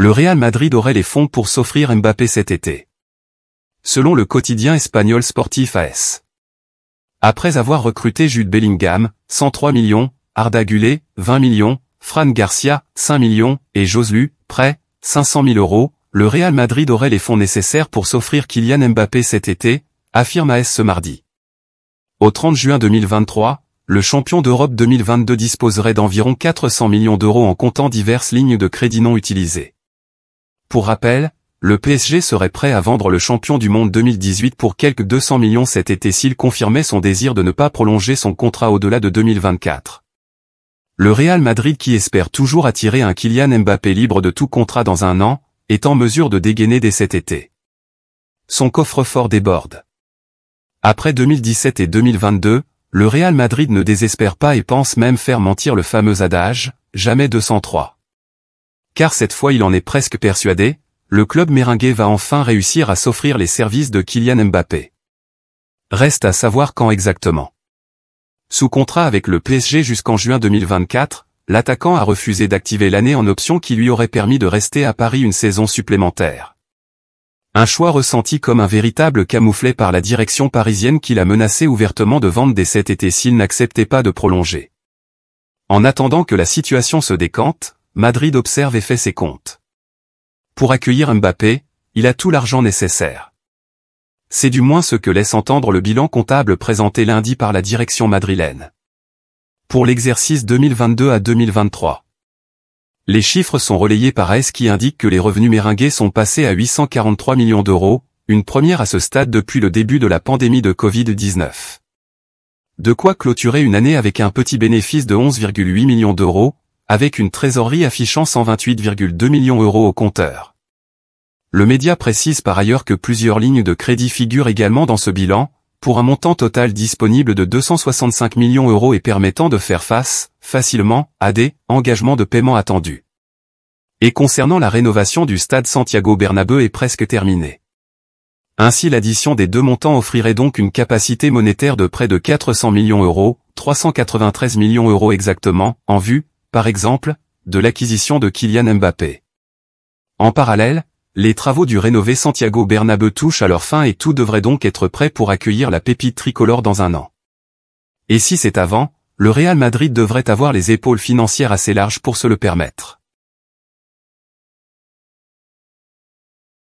Le Real Madrid aurait les fonds pour s'offrir Mbappé cet été. Selon le quotidien espagnol Sportif AS. Après avoir recruté Jude Bellingham, 103 millions, Arda Güler, 20 millions, Fran Garcia, 5 millions, et Joselu, prêt, 500 000 €, le Real Madrid aurait les fonds nécessaires pour s'offrir Kylian Mbappé cet été, affirme AS ce mardi. Au 30 juin 2023, le champion d'Europe 2022 disposerait d'environ 400 millions d'euros en comptant diverses lignes de crédit non utilisées. Pour rappel, le PSG serait prêt à vendre le champion du monde 2018 pour quelques 200 millions cet été s'il confirmait son désir de ne pas prolonger son contrat au-delà de 2024. Le Real Madrid, qui espère toujours attirer un Kylian Mbappé libre de tout contrat dans un an, est en mesure de dégainer dès cet été. Son coffre-fort déborde. Après 2017 et 2022, le Real Madrid ne désespère pas et pense même faire mentir le fameux adage « jamais 203 ». Car cette fois il en est presque persuadé, le club merengue va enfin réussir à s'offrir les services de Kylian Mbappé. Reste à savoir quand exactement. Sous contrat avec le PSG jusqu'en juin 2024, l'attaquant a refusé d'activer l'année en option qui lui aurait permis de rester à Paris une saison supplémentaire. Un choix ressenti comme un véritable camouflet par la direction parisienne qui l'a menacé ouvertement de vendre dès cet été s'il n'acceptait pas de prolonger. En attendant que la situation se décante, Madrid observe et fait ses comptes. Pour accueillir Mbappé, il a tout l'argent nécessaire. C'est du moins ce que laisse entendre le bilan comptable présenté lundi par la direction madrilène. Pour l'exercice 2022 à 2023. Les chiffres sont relayés par AS qui indiquent que les revenus merengues sont passés à 843 millions d'euros, une première à ce stade depuis le début de la pandémie de Covid-19. De quoi clôturer une année avec un petit bénéfice de 11,8 millions d'euros, avec une trésorerie affichant 128,2 millions d'euros au compteur. Le média précise par ailleurs que plusieurs lignes de crédit figurent également dans ce bilan, pour un montant total disponible de 265 millions d'euros et permettant de faire face, facilement, à des engagements de paiement attendus. Et concernant la rénovation du stade Santiago Bernabéu est presque terminée. Ainsi l'addition des deux montants offrirait donc une capacité monétaire de près de 400 millions d'euros, 393 millions d'euros exactement, en vue, par exemple, de l'acquisition de Kylian Mbappé. En parallèle, les travaux du rénové Santiago Bernabéu touchent à leur fin et tout devrait donc être prêt pour accueillir la pépite tricolore dans un an. Et si c'est avant, le Real Madrid devrait avoir les épaules financières assez larges pour se le permettre.